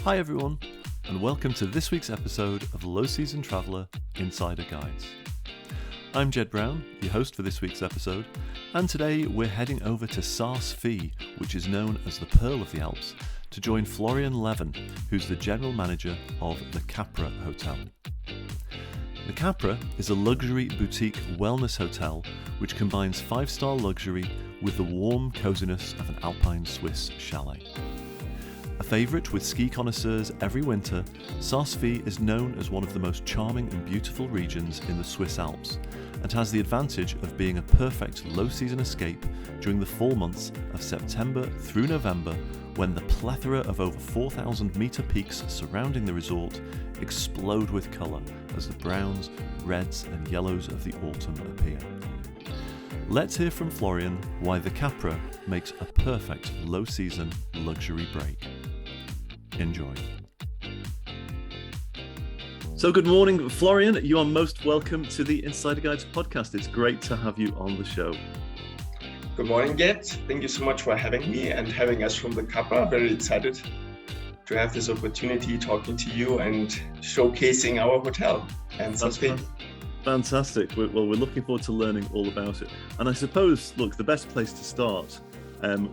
Hi everyone, and welcome to this week's episode of Low Season Traveller Insider Guides. I'm Jed Brown, your host for this week's episode, and today we're heading over to Saas Fee, which is known as the Pearl of the Alps, to join Florian Leven, who's the general manager of the Capra Hotel. The Capra is a luxury boutique wellness hotel which combines 5-star luxury with the warm coziness of an alpine Swiss chalet. A favourite with ski connoisseurs every winter, Saas Fee is known as one of the most charming and beautiful regions in the Swiss Alps and has the advantage of being a perfect low-season escape during the fall months of September through November, when the plethora of over 4,000 metre peaks surrounding the resort explode with colour as the browns, reds and yellows of the autumn appear. Let's hear from Florian why the Capra makes a perfect low-season luxury break. Enjoy. So good morning, Florian. You are most welcome to the Insider Guides podcast. It's great to have you on the show. Good morning, Jed. Thank you so much for having me and having us from the Capra. Very excited to have this opportunity talking to you and showcasing our hotel and Saas Fee. Fantastic. Well, we're looking forward to learning all about it. And I suppose, look, the best place to start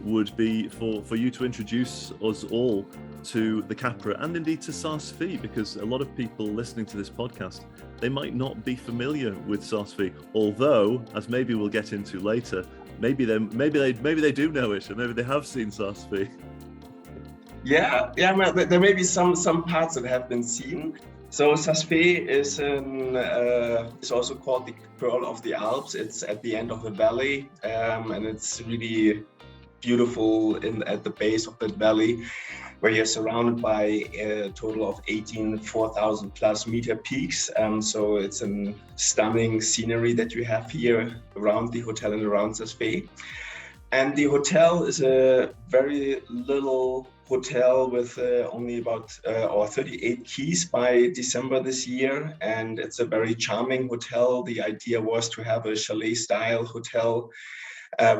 would be for you to introduce us all to the Capra and indeed to Saas Fee, because a lot of people listening to this podcast, they might not be familiar with Saas Fee, although, as maybe we'll get into later, maybe they do know it, and maybe they have seen Saas Fee. Yeah. There may be some parts that have been seen. So Saas Fee is also called the Pearl of the Alps. It's at the end of the valley, and it's really beautiful at the base of that valley, where you're surrounded by a total of 4,000 plus meter peaks. So it's a stunning scenery that you have here around the hotel and around Saas Fee. And the hotel is a very little hotel with only about 38 keys by December this year. And it's a very charming hotel. The idea was to have a chalet style hotel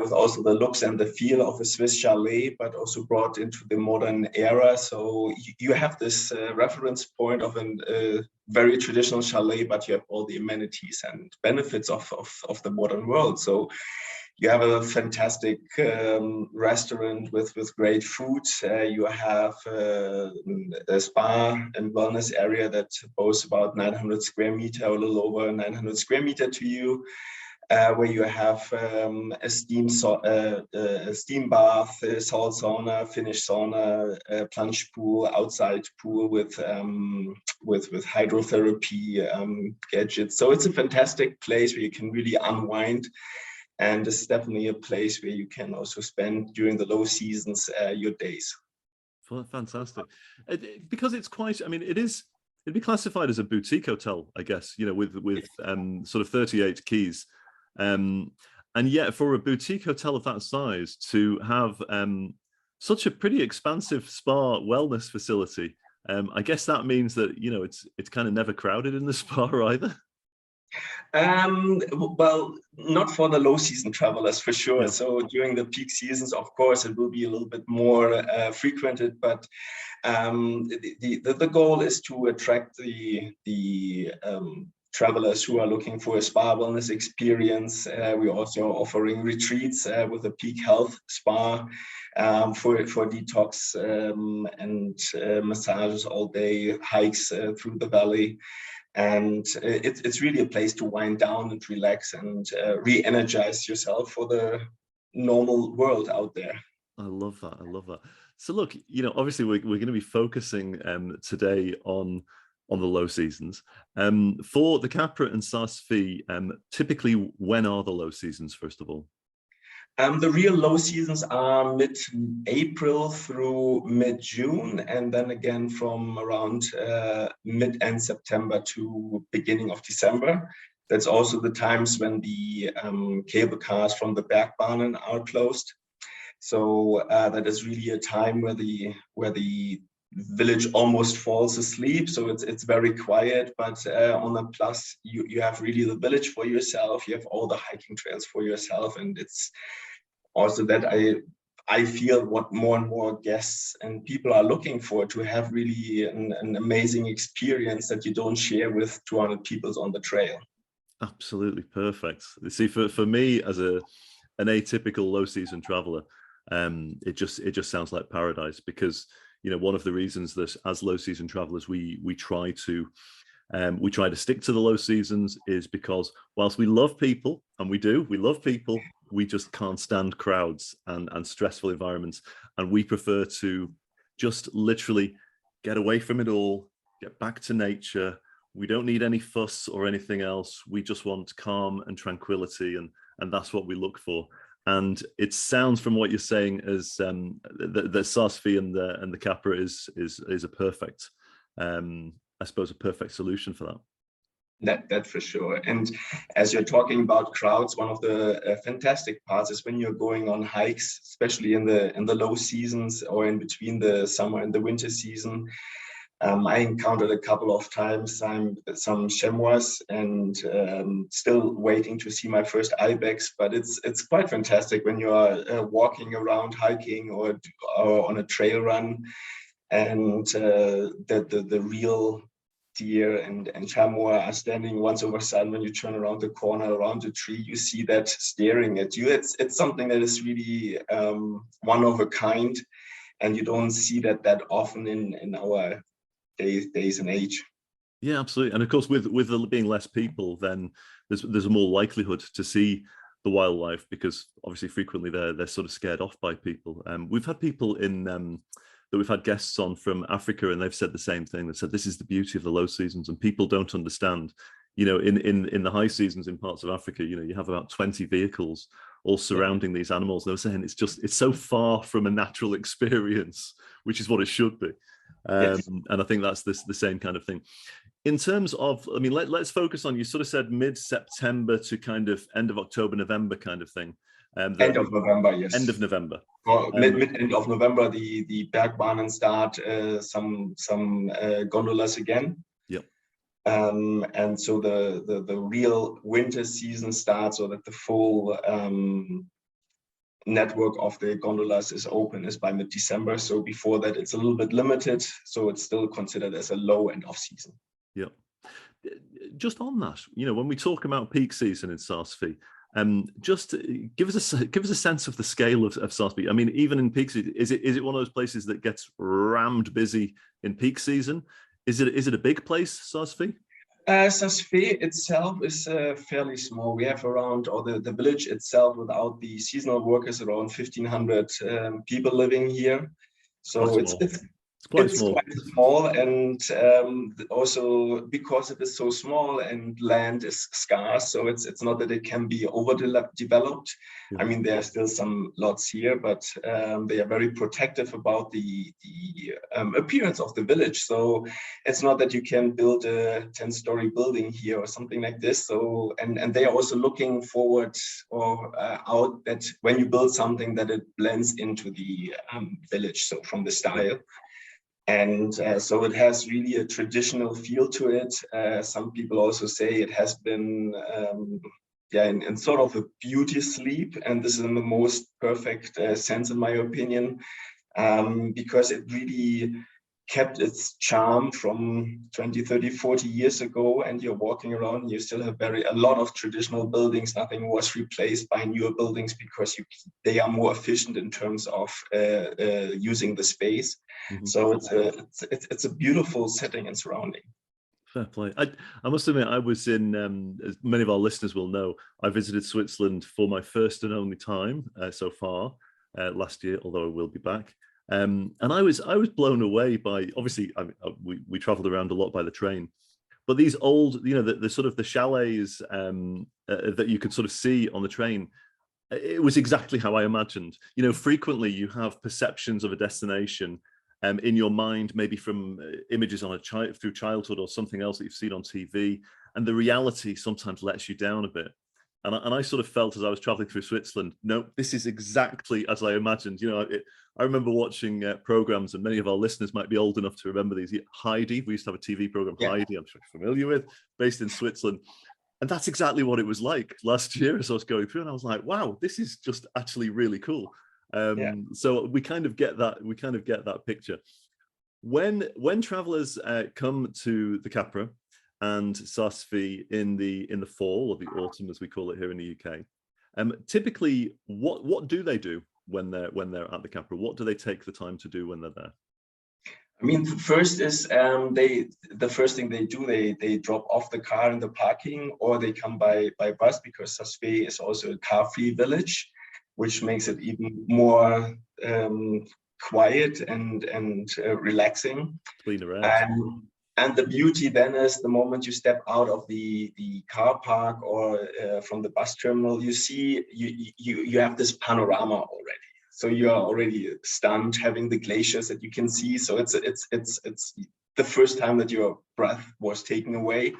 with also the looks and the feel of a Swiss chalet, but also brought into the modern era. So you have this reference point of a very traditional chalet, but you have all the amenities and benefits of the modern world. So you have a fantastic restaurant with great food. You have a spa and wellness area that boasts about 900 square meter, or a little over 900 square meter to you. Where you have a steam bath, a salt sauna, Finnish sauna, a plunge pool, outside pool with hydrotherapy gadgets. So it's a fantastic place where you can really unwind, and it's definitely a place where you can also spend during the low seasons your days. Fantastic, because it's quite. I mean, it'd be classified as a boutique hotel, I guess. You know, with sort of 38 keys. And yet for a boutique hotel of that size to have such a pretty expansive spa wellness facility, I guess that means that, you know, it's kind of never crowded in the spa either. Well, not for the low season travelers, for sure. Yeah. So during the peak seasons, of course, it will be a little bit more frequented, but the goal is to attract the travelers who are looking for a spa wellness experience. We're also offering retreats with a peak health spa for detox and massages all day, hikes through the valley. And it's really a place to wind down and relax and re-energize yourself for the normal world out there. I love that. So look, you know, obviously we're going to be focusing today on the low seasons. For the Capra and Saas Fee, typically when are the low seasons, first of all? The real low seasons are mid-April through mid-June, and then again from around mid-end September to beginning of December. That's also the times when the cable cars from the Bergbahnen are closed. So that is really a time where the village almost falls asleep. So it's very quiet, but on a plus, you have really the village for yourself. You have all the hiking trails for yourself, and it's also that I feel what more and more guests and people are looking for, to have really an amazing experience that you don't share with 200 people on the trail. Absolutely perfect. See, for me as an atypical low season traveler, it just sounds like paradise, because one of the reasons that as low season travelers we try to stick to the low seasons is because whilst we love people, and we love people, we just can't stand crowds and stressful environments, and we prefer to just literally get away from it all, get back to nature. We don't need any fuss or anything else. We just want calm and tranquility, and that's what we look for. And it sounds from what you're saying as the Saas Fee and the Capra is a perfect, I suppose, a perfect solution for that. That for sure. And as you're talking about crowds, one of the fantastic parts is when you're going on hikes, especially in the low seasons or in between the summer and the winter season. I encountered a couple of times some chamois, and still waiting to see my first ibex. But it's quite fantastic when you are walking around, hiking, or on a trail run, and the real deer and chamois are standing once over side. When you turn around the corner, around the tree, you see that staring at you. It's something that is really one of a kind, and you don't see that often in our days and age. Yeah, absolutely. And of course, with there being less people, then there's a more likelihood to see the wildlife, because obviously frequently they're sort of scared off by people. We've had people that we've had guests on from Africa, and they've said the same thing. They said this is the beauty of the low seasons, and people don't understand. In the high seasons in parts of Africa, you have about 20 vehicles all surrounding these animals. They were saying it's so far from a natural experience, which is what it should be. Yes. And I think that's the same kind of thing. In terms of, I mean, let's focus on, you sort of said mid-September to kind of end of October, November kind of thing. End of November, yes. End of November. Or end of November, the Bergbahnen start some gondolas again. Yep. And so the real winter season starts, so that the full network of the gondolas is by mid-December. So before that, it's a little bit limited. So it's still considered as a low and off season. Yep. Just on that, when we talk about peak season in Saas Fee, just give us a sense of the scale of Saas Fee. I mean, even in peak season, is it one of those places that gets rammed busy in peak season? Is it a big place, Saas Fee? Saas Fee itself is fairly small. We have around, or the village itself, without the seasonal workers, around 1,500 people living here. So it's quite small, and also because it is so small and land is scarce, so it's not that it can be overdeveloped. Yeah. I mean, there are still some lots here, but they are very protective about the appearance of the village. So it's not that you can build a 10-story building here or something like this. So and they are also looking forward or out that when you build something, that it blends into the village. So from the style. And so it has really a traditional feel to it. Some people also say it has been in sort of a beauty sleep, and this is in the most perfect sense, in my opinion, because it really kept its charm from 20, 30, 40 years ago, and you're walking around and you still have a lot of traditional buildings. Nothing was replaced by newer buildings because they are more efficient in terms of using the space. Mm-hmm. So it's a beautiful setting and surrounding. Fair play. I must admit, I was in, as many of our listeners will know, I visited Switzerland for my first and only time so far last year, although I will be back. And I was blown away by, obviously, we traveled around a lot by the train, but these old, the sort of the chalets that you could sort of see on the train, it was exactly how I imagined. Frequently you have perceptions of a destination in your mind, maybe from images on through childhood or something else that you've seen on TV, and the reality sometimes lets you down a bit. And I sort of felt as I was traveling through Switzerland, no, this is exactly as I imagined. I remember watching programs, and many of our listeners might be old enough to remember these. Heidi, we used to have a TV program, yeah. Heidi, I'm sure you're familiar with, based in Switzerland. And that's exactly what it was like last year as I was going through. And I was like, wow, this is just actually really cool. So we kind of get that picture. When travelers come to the Capra and Saas Fee in the fall, or the autumn as we call it here in the UK, typically what do they do when they're at the Capra? What do they take the time to do when they're there? I mean, first is the first thing they do, they drop off the car in the parking, or they come by bus, because Saas Fee is also a car-free village, which makes it even more quiet and relaxing. Cleaner air. And the beauty then is the moment you step out of the car park or from the bus terminal, you see you have this panorama already. So you are already stunned having the glaciers that you can see. So it's the first time that your breath was taken away.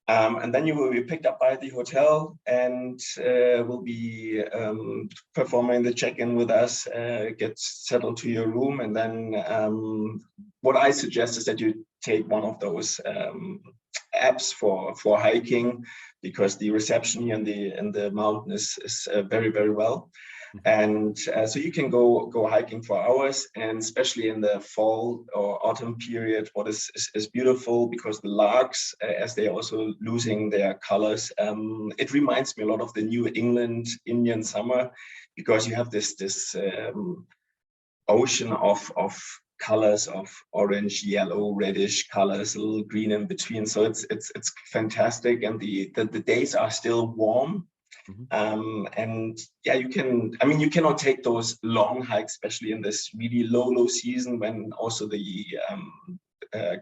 And then you will be picked up by the hotel and will be performing the check-in with us, get settled to your room. And then what I suggest is that you take one of those apps for hiking, because the reception here in the mountain is very, very well. And so you can go hiking for hours, and especially in the fall or autumn period, what is beautiful, because the larks, as they are also losing their colors, it reminds me a lot of the New England Indian summer, because you have this ocean of colors of orange, yellow, reddish colors, a little green in between. So it's fantastic, and the days are still warm. And yeah, you cannot take those long hikes, especially in this really low season, when also the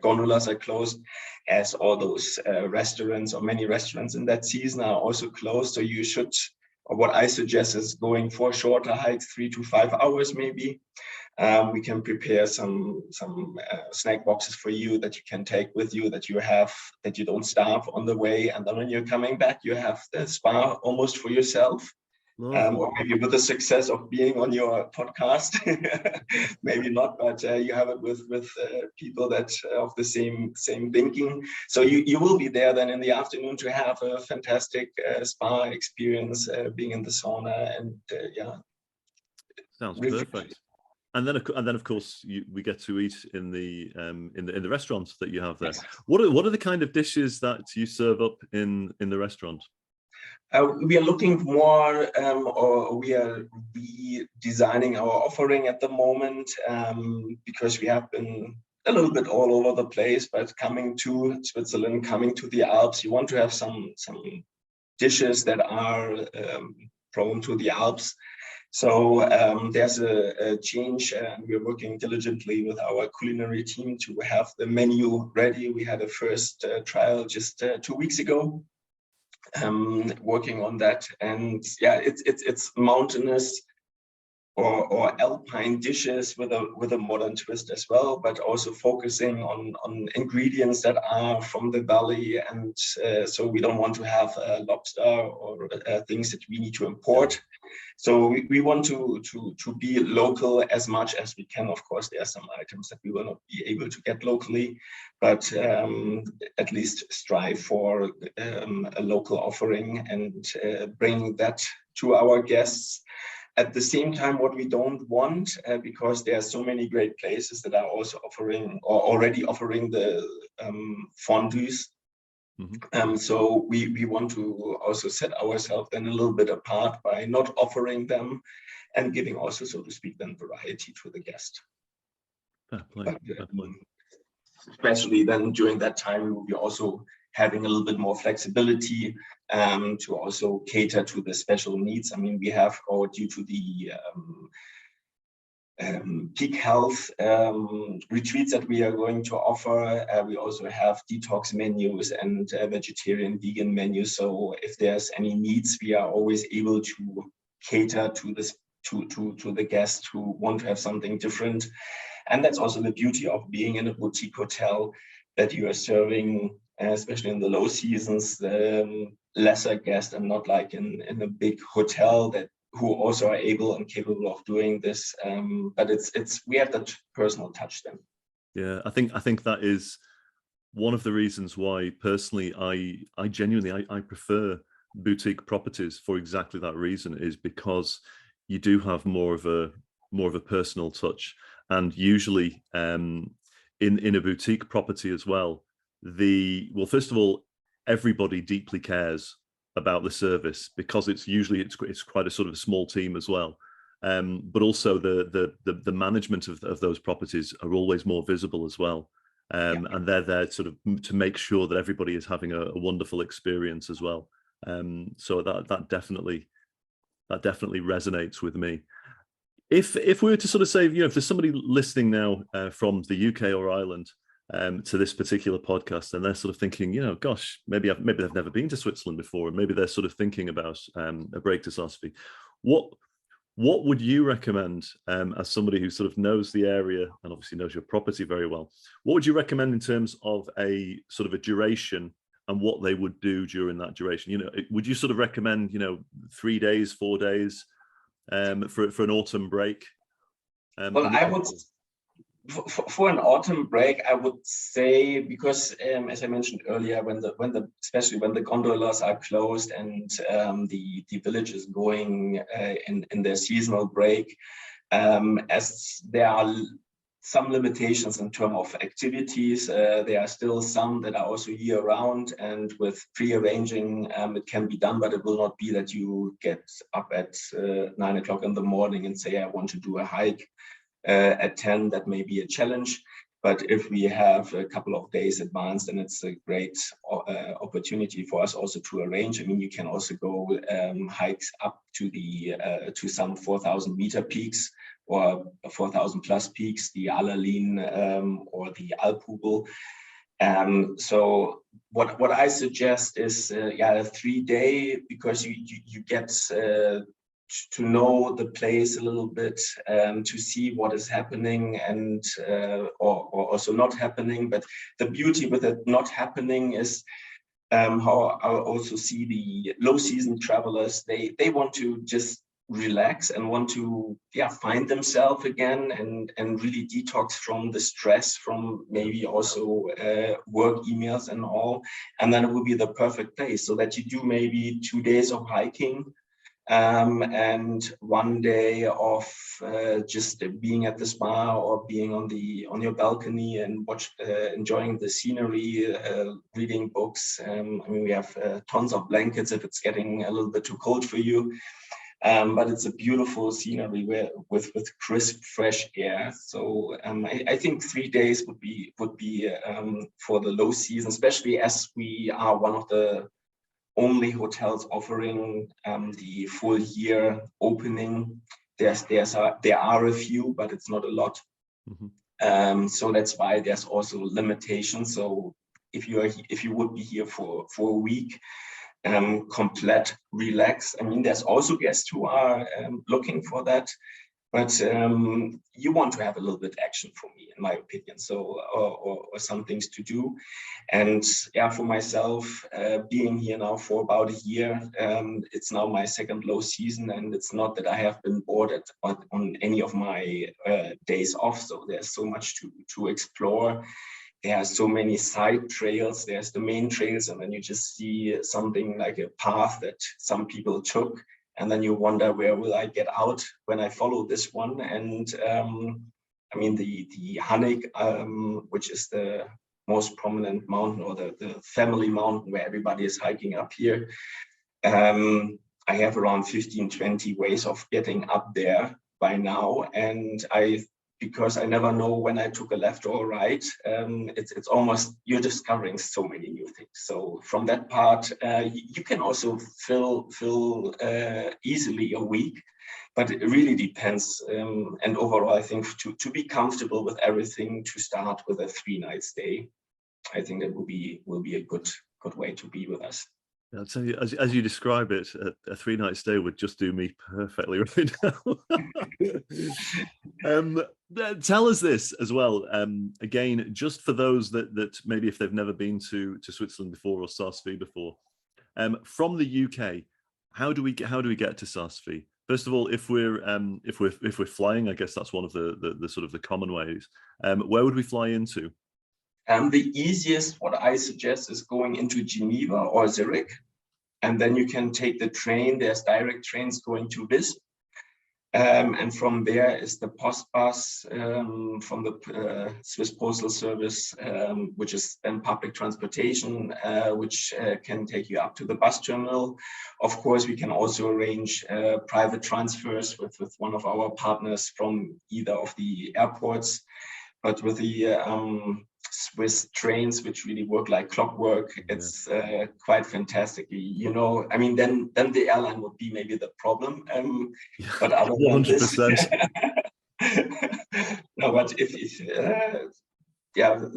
gondolas are closed, as all those restaurants, or many restaurants in that season, are also closed. So you should, or what I suggest, is going for shorter hikes, 3 to 5 hours maybe. We can prepare some snack boxes for you that you can take with you, that you don't starve on the way, and then when you're coming back, you have the spa almost for yourself. Or maybe with the success of being on your podcast, maybe not, but you have it with people that of the same thinking. So you will be there then in the afternoon to have a fantastic spa experience, being in the sauna, and yeah. Sounds perfect. And then of course we get to eat in the restaurants that you have there. Yes. What are the kind of dishes that you serve up in the restaurant? We are looking more, or we are redesigning our offering at the moment, because we have been a little bit all over the place. But coming to Switzerland, coming to the Alps, you want to have some dishes that are prone to the Alps. So there's a change, and we're working diligently with our culinary team to have the menu ready. We had a first trial just 2 weeks ago, working on that. And yeah, it's mountainous or alpine dishes with a modern twist as well, but also focusing on ingredients that are from the valley. And so we don't want to have lobster or things that we need to import. So we want to be local as much as we can. Of course, there are some items that we will not be able to get locally, but at least strive for a local offering and bring that to our guests. At the same time, what we don't want, because there are so many great places that are also offering or already offering the fondues. So we want to also set ourselves then a little bit apart by not offering them, and giving also, so to speak, then variety to the guest. Especially then during that time, we will be also having a little bit more flexibility to also cater to the special needs. I mean, we have, or due to the peak health retreats that we are going to offer, we also have detox menus and vegetarian, vegan menus. So if there's any needs, we are always able to cater to this to the guests who want to have something different. And that's also the beauty of being in a boutique hotel, that you are serving, especially in the low seasons, lesser guests, and not like in a big hotel who also are able and capable of doing this. But we have that personal touch then. Yeah, I think that is one of the reasons why personally I genuinely prefer boutique properties, for exactly that reason, is because you do have more of a personal touch, and usually in a boutique property as well. First of all, everybody deeply cares about the service because it's quite a sort of a small team as well. But also the management of those properties are always more visible as well. And they're there sort of to make sure that everybody is having a wonderful experience as well. So that definitely resonates with me. If we were to sort of say, if there's somebody listening now from the UK or Ireland to this particular podcast, and they're sort of thinking, gosh, maybe they've never been to Switzerland before, and maybe they're sort of thinking about a break to Saas Fee. What would you recommend as somebody who sort of knows the area and obviously knows your property very well? What would you recommend in terms of a sort of a duration and what they would do during that duration? Would you sort of recommend 3 days, 4 days for an autumn break? Well, I would for an autumn break, I would say, because as I mentioned earlier, especially when the gondolas are closed and the village is going in their seasonal break, as there are some limitations in terms of activities, there are still some that are also year round, and with pre-arranging it can be done, but it will not be that you get up at 9 o'clock in the morning and say, I want to do a hike at 10. That may be a challenge, but if we have a couple of days advanced, then it's a great opportunity for us also to arrange. I mean, you can also go hikes up to some 4,000 meter peaks or 4,000 plus peaks, the Allerlin or the Alphugel. So what I suggest is a 3 day, because you get to know the place a little bit, to see what is happening and or also not happening. But the beauty with it not happening is how I also see the low season travelers. They want to just relax and want to find themselves again and really detox from the stress from maybe also work emails and all. And then it will be the perfect place, so that you do maybe 2 days of hiking, and 1 day of just being at the spa or being on your balcony and enjoying the scenery, reading books. I mean, we have tons of blankets if it's getting a little bit too cold for you, but it's a beautiful scenery with crisp, fresh air. So I think 3 days would be for the low season, especially as we are one of the only hotels offering the full year opening. There are a few, but it's not a lot. Mm-hmm. So that's why there's also limitations. So if you would be here for a week, complete relax. I mean, there's also guests who are looking for that, but you want to have a little bit action, for me, in my opinion. So or some things to do. And for myself, being here now for about a year, it's now my second low season, and it's not that I have been bored on any of my days off. So there's so much to explore. There are so many side trails. There's the main trails, and then you just see something like a path that some people took, and then you wonder, where will I get out when I follow this one? And I mean, the Hanik, which is the most prominent mountain, or the family mountain where everybody is hiking up here. I have around 15, 20 ways of getting up there by now. And because I never know when I took a left or a right, it's almost, you're discovering so many new things. So from that part, you can also fill easily a week, but it really depends. And overall, I think to be comfortable with everything, to start with a 3-night stay, I think that will be a good way to be with us. I'll tell you, as you describe it, a 3-night stay would just do me perfectly right now. Tell us this as well. Again, just for those that maybe if they've never been to Switzerland before or Saas Fee before, from the UK, how do we get to Saas Fee? First of all, if we're flying, I guess that's one of the sort of the common ways. Where would we fly into? The easiest, what I suggest, is going into Geneva or Zurich, and then you can take the train. There's direct trains going to Visp, And from there is the post bus from the Swiss Postal Service, which is then public transportation, which can take you up to the bus terminal. Of course, we can also arrange private transfers with one of our partners from either of the airports. But with the Swiss trains, which really work like clockwork, it's quite fantastic. You know, I mean, then the airline would be maybe the problem. But other than 100%. No, but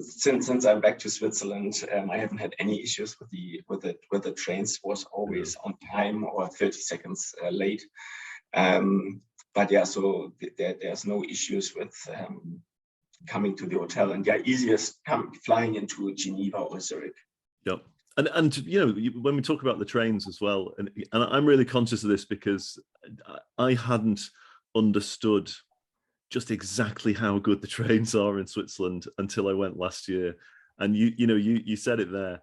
since I'm back to Switzerland, I haven't had any issues with the trains. Was always on time or 30 seconds late. But yeah, so there's no issues with coming to the hotel, and easiest flying into Geneva or Zurich. Yep. And you know, when we talk about the trains as well, and I'm really conscious of this because I hadn't understood just exactly how good the trains are in Switzerland until I went last year. And you said it there.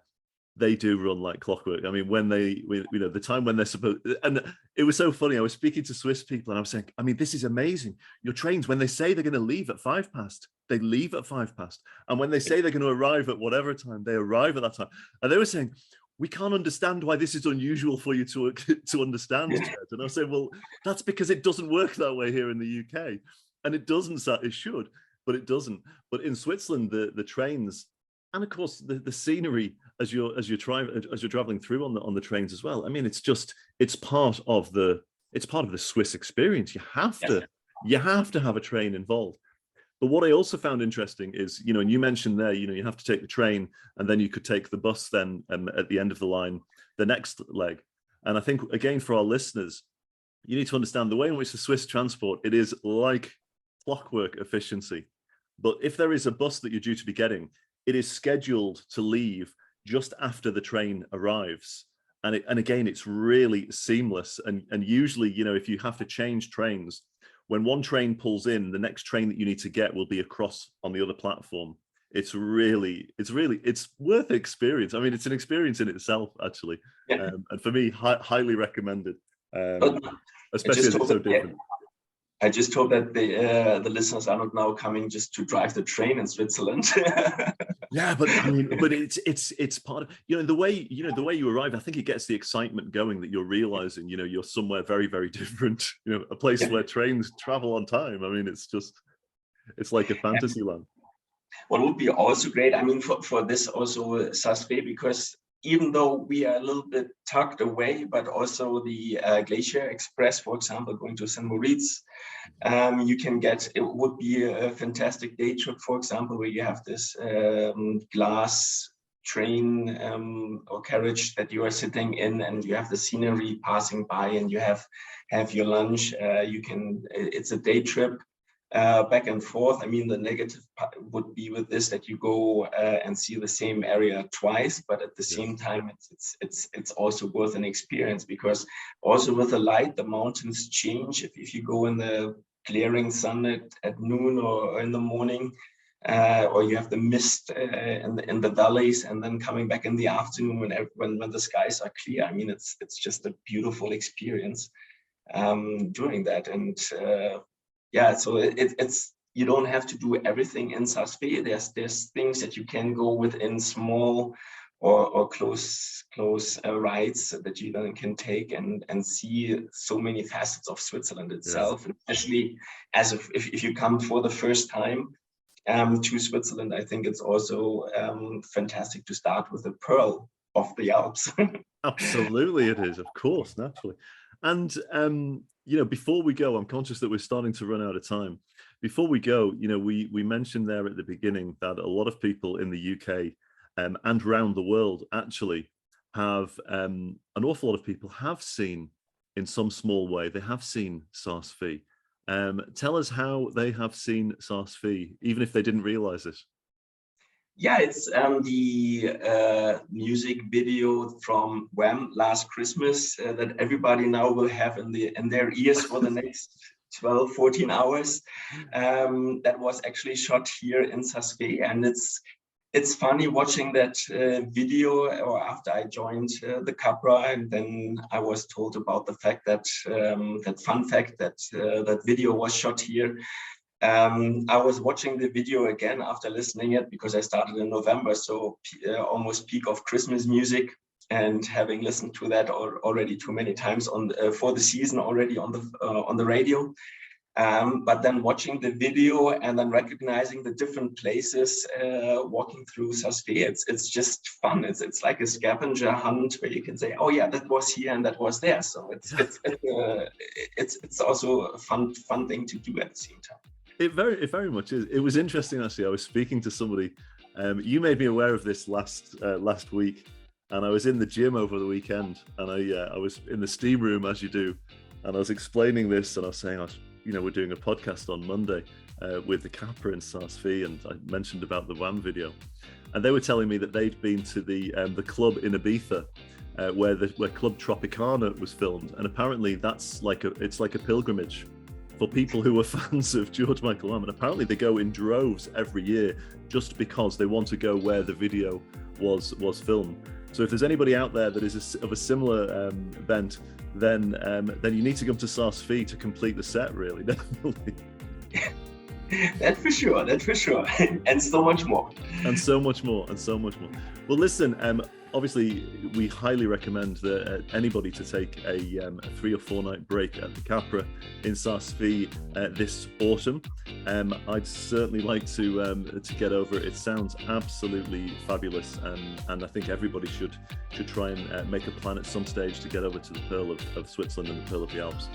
They do run like clockwork. I mean, when the time when they're supposed, and it was so funny. I was speaking to Swiss people and I was saying, I mean, this is amazing. Your trains, when they say they're going to leave at 5:15, they leave at 5:15. And when they say they're going to arrive at whatever time, they arrive at that time. And they were saying, we can't understand why this is unusual for you to understand. And I was saying, well, that's because it doesn't work that way here in the UK. And it doesn't, it should, but it doesn't. But in Switzerland, the trains, and of course the scenery as you're traveling through on the trains as well. I mean, it's part of the Swiss experience. You have to have a train involved. But what I also found interesting is, and you mentioned there, you have to take the train and then you could take the bus then at the end of the line, the next leg. And I think, again, for our listeners, you need to understand the way in which the Swiss transport, it is like clockwork efficiency. But if there is a bus that you're due to be getting, it is scheduled to leave just after the train arrives. And again, it's really seamless. And usually, if you have to change trains, when one train pulls in, the next train that you need to get will be across on the other platform. It's worth the experience. I mean, it's an experience in itself, actually. And for me, highly recommended, especially as it's so different. I just hope that the listeners are not now coming just to drive the train in Switzerland. Yeah, but I mean, but it's part of, the way you arrive. I think it gets the excitement going that you're realizing, you're somewhere very, very different. A place where trains travel on time. I mean, it's like a fantasy land. What would be also great, I mean, for this also Saas Fee, because even though we are a little bit tucked away, but also the Glacier Express, for example, going to St. Moritz, you can get, it would be a fantastic day trip, for example, where you have this glass train or carriage that you are sitting in, and you have the scenery passing by, and you have your lunch. It's a day trip. Back and forth. I mean, the negative part would be with this that you go and see the same area twice, but at the same time, it's also worth an experience, because also with the light, the mountains change. If you go in the glaring sun at noon or in the morning, or you have the mist in the valleys, and then coming back in the afternoon when the skies are clear. I mean, it's just a beautiful experience doing that. And so it's you don't have to do everything in Saas Fee. There's things that you can go within small or close rides that you then can take and see so many facets of Switzerland itself. And especially if you come for the first time to Switzerland, I think it's also fantastic to start with the Pearl of the Alps. Absolutely, it is, of course, naturally. And before we go, I'm conscious that we're starting to run out of time. Before we go, we mentioned there at the beginning that a lot of people in the UK and around the world actually have, an awful lot of people have seen, in some small way, they have seen Saas Fee. Tell us how they have seen Saas Fee, even if they didn't realize it. Yeah, it's the music video from Wham! Last Christmas that everybody now will have in their ears for the next 12, 14 hours. That was actually shot here in Saas Fee, and it's funny watching that video, or after I joined the Capra, and then I was told about the fact that that video was shot here. I was watching the video again after listening it, because I started in November, so almost peak of Christmas music, and having listened to that already too many times for the season already on the radio. But then watching the video and then recognizing the different places, walking through Saas Fee, it's just fun. It's like a scavenger hunt where you can say, oh yeah, that was here and that was there. So it's also a fun thing to do at the same time. It very much is. It was interesting, actually. I was speaking to somebody. You made me aware of this last week, and I was in the gym over the weekend, and I was in the steam room, as you do, and I was explaining this, and I was saying, we're doing a podcast on Monday with the Capra in Saas Fee, and I mentioned about the WAM video, and they were telling me that they'd been to the club in Ibiza, where Club Tropicana was filmed, and apparently it's like a pilgrimage for people who are fans of George Michael Lamb, and apparently they go in droves every year just because they want to go where the video was filmed. So if there's anybody out there that is of a similar bent, then you need to come to Saas Fee to complete the set, really, definitely. That's for sure. And so much more. And so much more. Well, listen, obviously, we highly recommend that anybody to take a 3 or 4 night break at the Capra in Saas Fee this autumn. I'd certainly like to get over it. It sounds absolutely fabulous, and I think everybody should try and make a plan at some stage to get over to the Pearl of Switzerland and the Pearl of the Alps.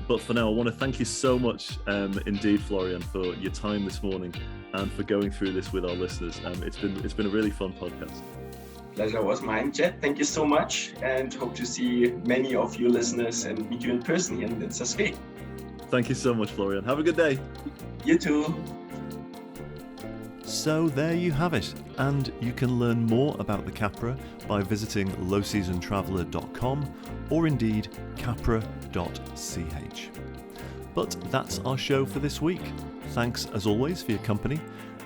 But for now, I want to thank you so much indeed, Florian, for your time this morning and for going through this with our listeners. It's been a really fun podcast. Pleasure was mine, Jed. Thank you so much, and hope to see many of you listeners and meet you in person here in Saas Fee. Thank you so much, Florian. Have a good day. You too. So there you have it, and you can learn more about the Capra by visiting lowseasontraveller.com or indeed capra.ch. But that's our show for this week. Thanks as always for your company.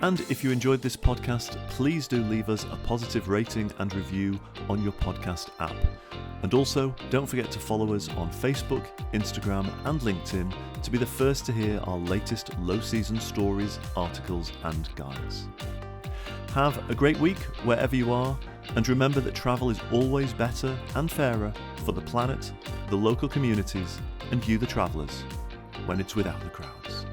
And if you enjoyed this podcast, please do leave us a positive rating and review on your podcast app. And also, don't forget to follow us on Facebook, Instagram and LinkedIn to be the first to hear our latest low season stories, articles and guides. Have a great week wherever you are, and remember that travel is always better and fairer for the planet, the local communities and you the travellers when it's without the crowds.